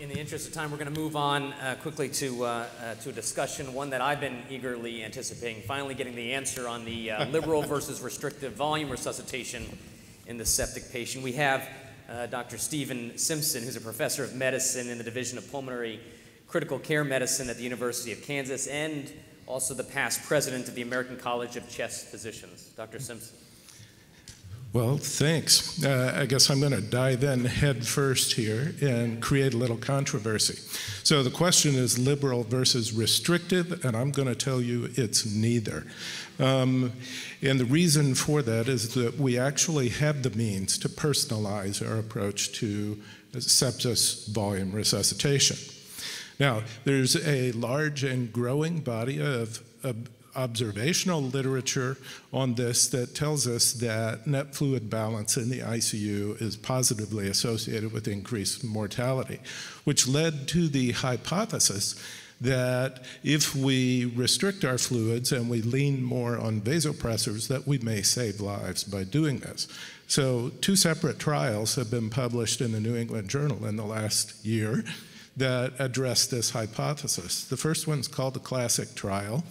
In the interest of time, we're going to move on quickly to a discussion, one that I've been eagerly anticipating, finally getting the answer on the liberal versus restrictive volume resuscitation in the septic patient. We have Dr. Q Simpson, who's a professor of medicine in the Division of Pulmonary Critical Care Medicine at the University of Kansas, and also the past president of the American College of Chest Physicians. Dr. Simpson. Well, thanks. I guess I'm going to dive in head first here and create a little controversy. So the question is liberal versus restrictive, and I'm going to tell you it's neither. And the reason for that is that we actually have the means to personalize our approach to sepsis volume resuscitation. Now, there's a large and growing body of observational literature on this that tells us that net fluid balance in the ICU is positively associated with increased mortality, which led to the hypothesis that if we restrict our fluids and we lean more on vasopressors, that we may save lives by doing this. So 2 separate trials have been published in the New England Journal in the last year that address this hypothesis. The first one's called the Classic trial.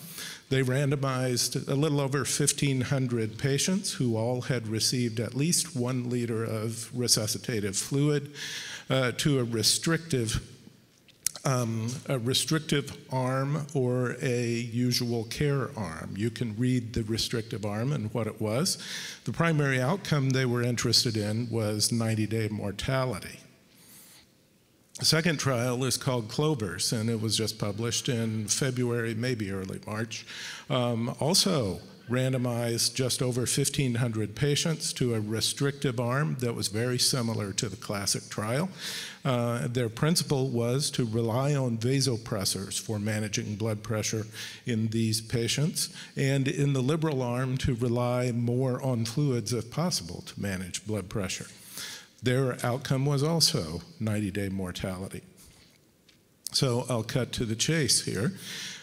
They randomized a little over 1,500 patients who all had received at least 1 liter of resuscitative fluid to a restrictive arm or a usual care arm. You can read the restrictive arm and what it was. The primary outcome they were interested in was 90-day mortality. The second trial is called Clovers, and it was just published in February, maybe early March. Also randomized just over 1,500 patients to a restrictive arm that was very similar to the Classic trial. Their principle was to rely on vasopressors for managing blood pressure in these patients, and in the liberal arm to rely more on fluids if possible to manage blood pressure. Their outcome was also 90-day mortality. So I'll cut to the chase here.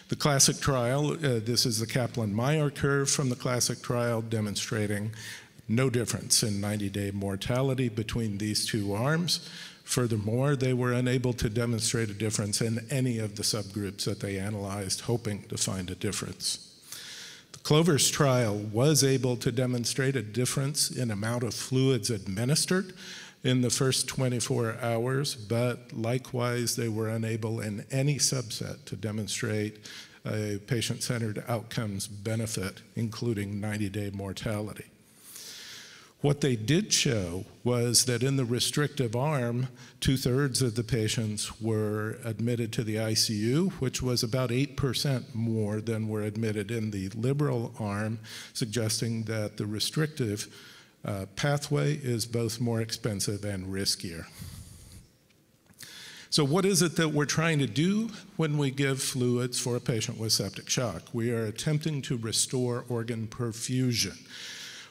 The Classic trial, this is the Kaplan-Meier curve from the Classic trial demonstrating no difference in 90-day mortality between these 2 arms. Furthermore, they were unable to demonstrate a difference in any of the subgroups that they analyzed, hoping to find a difference. The Clovers trial was able to demonstrate a difference in amount of fluids administered in the first 24 hours, but likewise they were unable in any subset to demonstrate a patient-centered outcomes benefit, including 90-day mortality. What they did show was that in the restrictive arm, 2/3 of the patients were admitted to the ICU, which was about 8% more than were admitted in the liberal arm, suggesting that the restrictive pathway is both more expensive and riskier. So what is it that we're trying to do when we give fluids for a patient with septic shock? We are attempting to restore organ perfusion.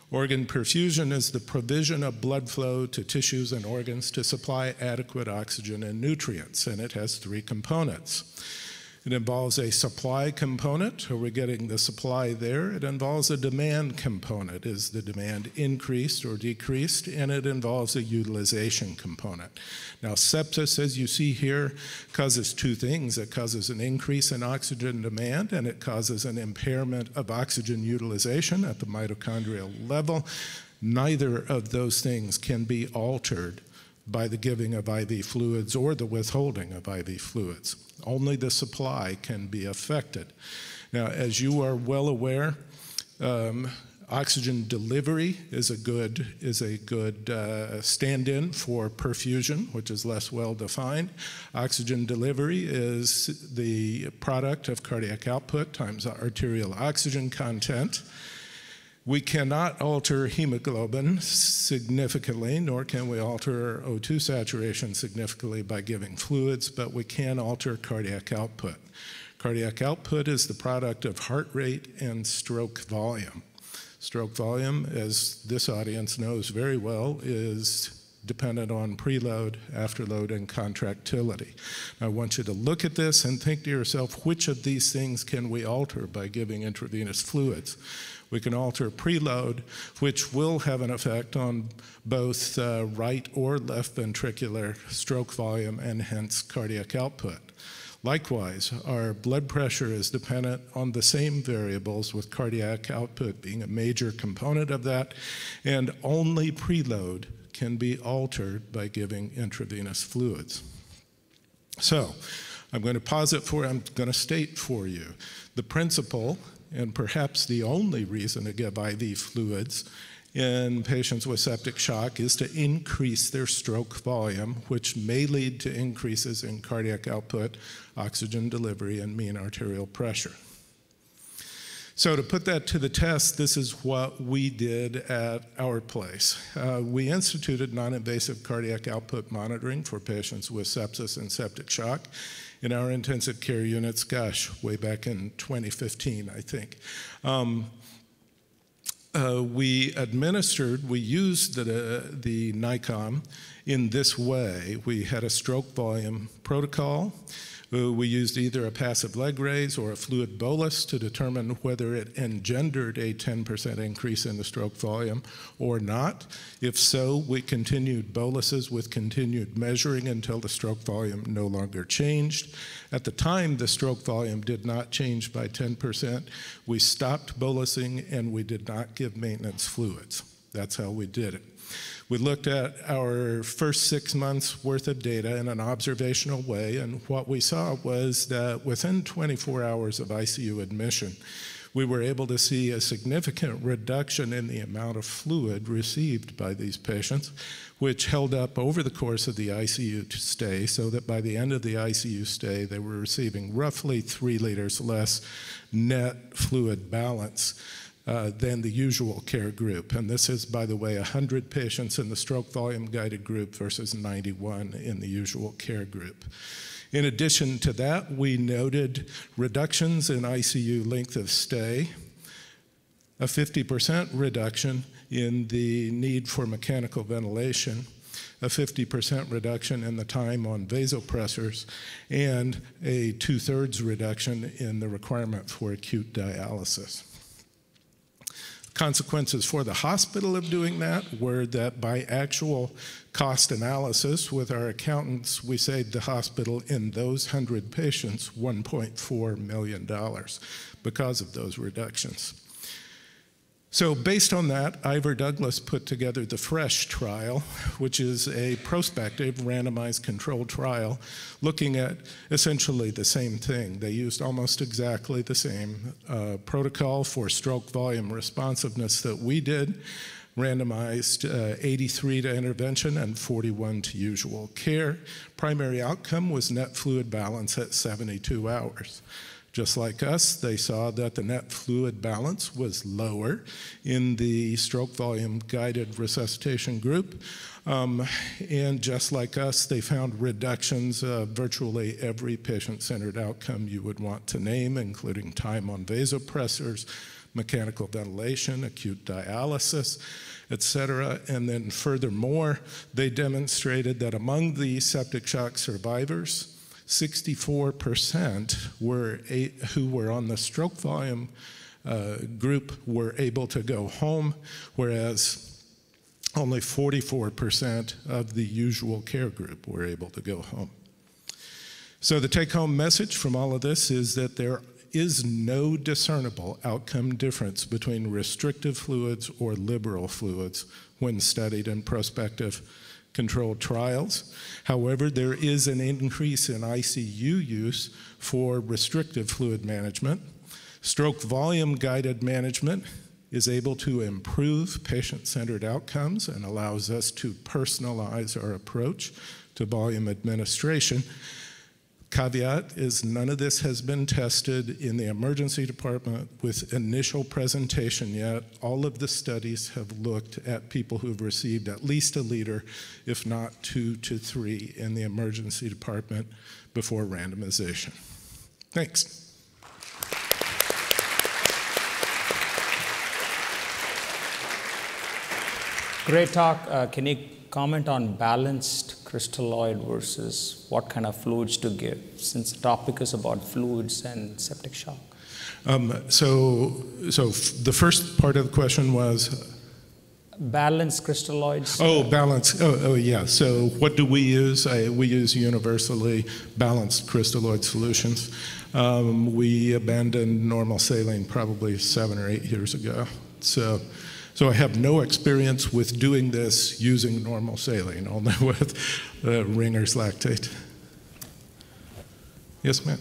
Organ perfusion is the provision of blood flow to tissues and organs to supply adequate oxygen and nutrients, and it has 3 components. It involves a supply component. Are we getting the supply there? It involves a demand component. Is the demand increased or decreased? And it involves a utilization component. Now, sepsis, as you see here, causes 2 things. It causes an increase in oxygen demand, and it causes an impairment of oxygen utilization at the mitochondrial level. Neither of those things can be altered by the giving of IV fluids or the withholding of IV fluids. Only the supply can be affected. Now, as you are well aware, oxygen delivery is a good stand-in for perfusion, which is less well defined. Oxygen delivery is the product of cardiac output times arterial oxygen content. We cannot alter hemoglobin significantly, nor can we alter O2 saturation significantly by giving fluids, but we can alter cardiac output. Cardiac output is the product of heart rate and stroke volume. Stroke volume, as this audience knows very well, is dependent on preload, afterload, and contractility. I want you to look at this and think to yourself, which of these things can we alter by giving intravenous fluids? We can alter preload, which will have an effect on both right or left ventricular stroke volume and hence cardiac output. Likewise, our blood pressure is dependent on the same variables, with cardiac output being a major component of that, and only preload can be altered by giving intravenous fluids. So, I'm going to state for you the principle, and perhaps the only reason to give IV fluids in patients with septic shock is to increase their stroke volume, which may lead to increases in cardiac output, oxygen delivery, and mean arterial pressure. So to put that to the test, this is what we did at our place. We instituted non-invasive cardiac output monitoring for patients with sepsis and septic shock in our intensive care units, gosh, way back in 2015, I think. We used the NICOM in this way. We had a stroke volume protocol. We used either a passive leg raise or a fluid bolus to determine whether it engendered a 10% increase in the stroke volume or not. If so, we continued boluses with continued measuring until the stroke volume no longer changed. At the time, the stroke volume did not change by 10%. We stopped bolusing and we did not give maintenance fluids. That's how we did it. We looked at our first 6 months worth of data in an observational way, and what we saw was that within 24 hours of ICU admission, we were able to see a significant reduction in the amount of fluid received by these patients, which held up over the course of the ICU stay, so that by the end of the ICU stay, they were receiving roughly 3 liters less net fluid balance than the usual care group. And this is, by the way, 100 patients in the stroke volume guided group versus 91 in the usual care group. In addition to that, we noted reductions in ICU length of stay, a 50% reduction in the need for mechanical ventilation, a 50% reduction in the time on vasopressors, and a 2/3 reduction in the requirement for acute dialysis. Consequences for the hospital of doing that were that by actual cost analysis with our accountants, we saved the hospital in those 100 patients $1.4 million because of those reductions. So based on that, Ivor Douglas put together the FRESH trial, which is a prospective randomized controlled trial looking at essentially the same thing. They used almost exactly the same protocol for stroke volume responsiveness that we did, randomized 83 to intervention and 41 to usual care. Primary outcome was net fluid balance at 72 hours. Just like us, they saw that the net fluid balance was lower in the stroke volume guided resuscitation group. And just like us, they found reductions of virtually every patient-centered outcome you would want to name, including time on vasopressors, mechanical ventilation, acute dialysis, et cetera. And then furthermore, they demonstrated that among the septic shock survivors, 64% who were on the stroke volume group were able to go home, whereas only 44% of the usual care group were able to go home. So the take-home message from all of this is that there is no discernible outcome difference between restrictive fluids or liberal fluids when studied in prospective controlled trials. However, there is an increase in ICU use for restrictive fluid management. Stroke volume guided management is able to improve patient-centered outcomes and allows us to personalize our approach to volume administration. Caveat is none of this has been tested in the emergency department with initial presentation yet. All of the studies have looked at people who've received at least a liter, if not 2 to 3, in the emergency department before randomization. Thanks. Great talk. Can you comment on balanced crystalloid versus what kind of fluids to give, since the topic is about fluids and septic shock? So the first part of the question was? Balanced crystalloids. Oh, balance. Oh, yeah. So what do we use? We use universally balanced crystalloid solutions. We abandoned normal saline probably 7 or 8 years ago. So I have no experience with doing this using normal saline, only with Ringer's lactate. Yes, ma'am.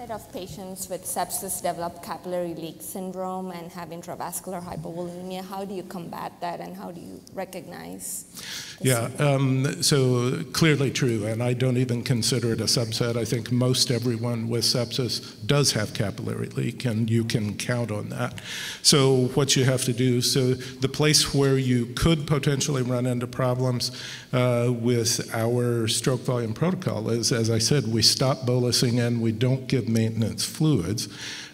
Of patients with sepsis develop capillary leak syndrome and have intravascular hypovolemia. How do you combat that, and how do you recognize? Yeah, so clearly true, and I don't even consider it a subset. I think most everyone with sepsis does have capillary leak, and you can count on that. So what you have to do, so the place where you could potentially run into problems with our stroke volume protocol is, as I said, we stop bolusing and we don't give maintenance fluids.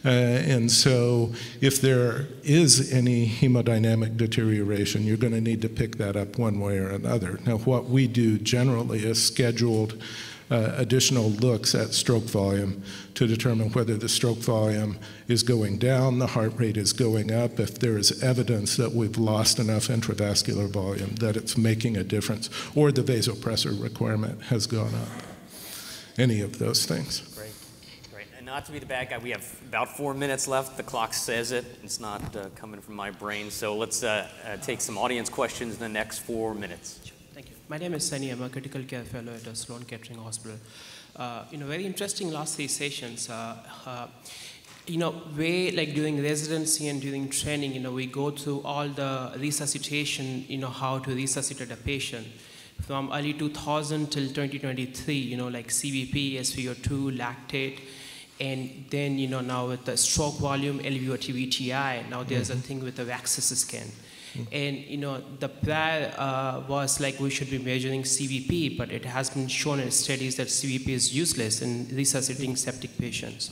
And so if there is any hemodynamic deterioration, you're going to need to pick that up one way or another. Now, what we do generally is scheduled additional looks at stroke volume to determine whether the stroke volume is going down, the heart rate is going up, if there is evidence that we've lost enough intravascular volume that it's making a difference, or the vasopressor requirement has gone up. Any of those things. Great. And not to be the bad guy, we have about 4 minutes left. The clock says it. It's not coming from my brain. So let's take some audience questions in the next 4 minutes. Thank you. My name is Sunny. I'm a critical care fellow at Sloan Kettering Hospital. Very interesting last 3 sessions. Like during residency and during training, we go through all the resuscitation, how to resuscitate a patient. From early 2000 till 2023, like CVP, SVO2, lactate, and then, now with the stroke volume, LVOT, VTI, now there's a thing with the VAXIS scan. And, the prior was like we should be measuring CVP, but it has been shown in studies that CVP is useless in resuscitating septic patients.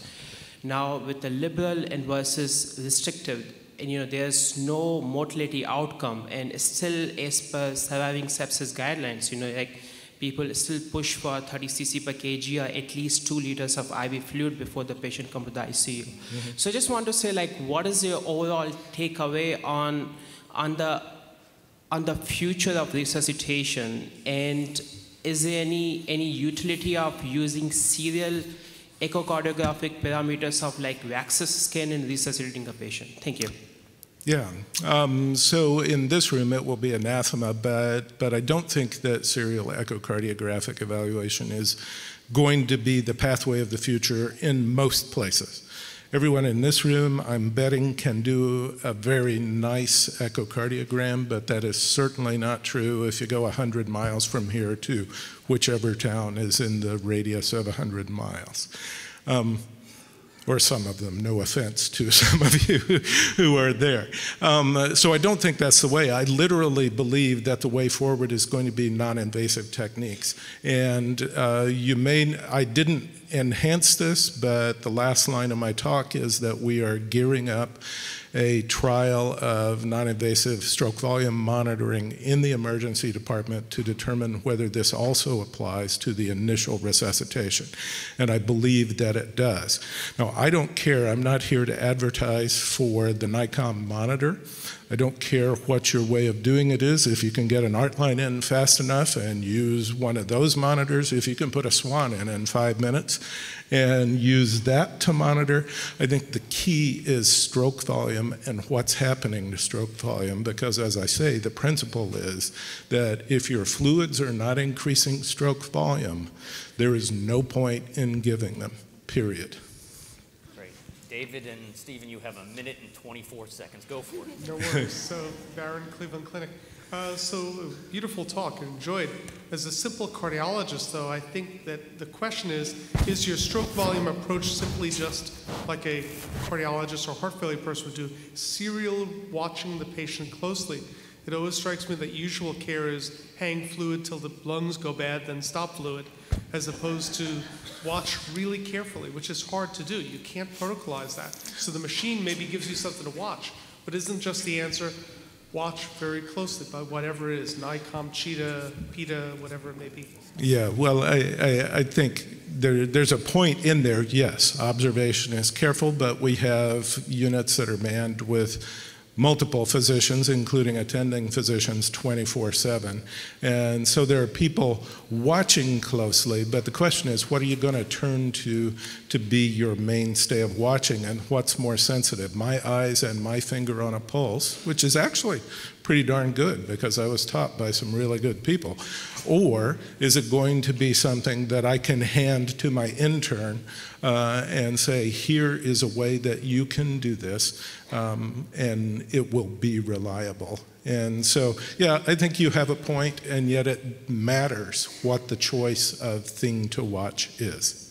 Now, with the liberal and versus restrictive, and there's no mortality outcome, and still, as per surviving sepsis guidelines, like people still push for 30 cc per kg or at least 2 liters of IV fluid before the patient comes to the ICU. So I just want to say, like, what is your overall takeaway on the future of resuscitation, and is there any utility of using serial echocardiographic parameters of like VAXIS scan in resuscitating a patient? Thank you. Yeah, so in this room it will be anathema, but I don't think that serial echocardiographic evaluation is going to be the pathway of the future in most places. Everyone in this room, I'm betting, can do a very nice echocardiogram, but that is certainly not true if you go 100 miles from here to whichever town is in the radius of 100 miles. Or some of them, no offense to some of you who are there. So I don't think that's the way. I literally believe that the way forward is going to be non-invasive techniques. And I didn't enhance this, but the last line of my talk is that we are gearing up a trial of non-invasive stroke volume monitoring in the emergency department to determine whether this also applies to the initial resuscitation. And I believe that it does. Now, I don't care. I'm not here to advertise for the NICOM monitor. I don't care what your way of doing it is. If you can get an art line in fast enough and use one of those monitors, if you can put a swan in 5 minutes and use that to monitor, I think the key is stroke volume and what's happening to stroke volume, because as I say, the principle is that if your fluids are not increasing stroke volume, there is no point in giving them, period. David and Stephen, you have 1 minute and 24 seconds. Go for it. No worries. So, Barron, Cleveland Clinic. Beautiful talk. Enjoyed. As a simple cardiologist, though, I think that the question is your stroke volume approach simply just like a cardiologist or heart failure person would do, serial watching the patient closely? It always strikes me that usual care is hang fluid till the lungs go bad, then stop fluid, as opposed to watch really carefully, which is hard to do. You can't protocolize that. So the machine maybe gives you something to watch, but isn't just the answer, watch very closely by whatever it is, NICOM, Cheetah, PETA, whatever it may be? Yeah, well, I think there's a point in there, yes, observation is careful, but we have units that are manned with multiple physicians, including attending physicians 24/7. And so there are people watching closely, but the question is, what are you going to turn to be your mainstay of watching, and what's more sensitive, my eyes and my finger on a pulse, which is actually pretty darn good because I was taught by some really good people, or is it going to be something that I can hand to my intern and say, here is a way that you can do this, and it will be reliable. And so, yeah, I think you have a point, and yet it matters what the choice of thing to watch is.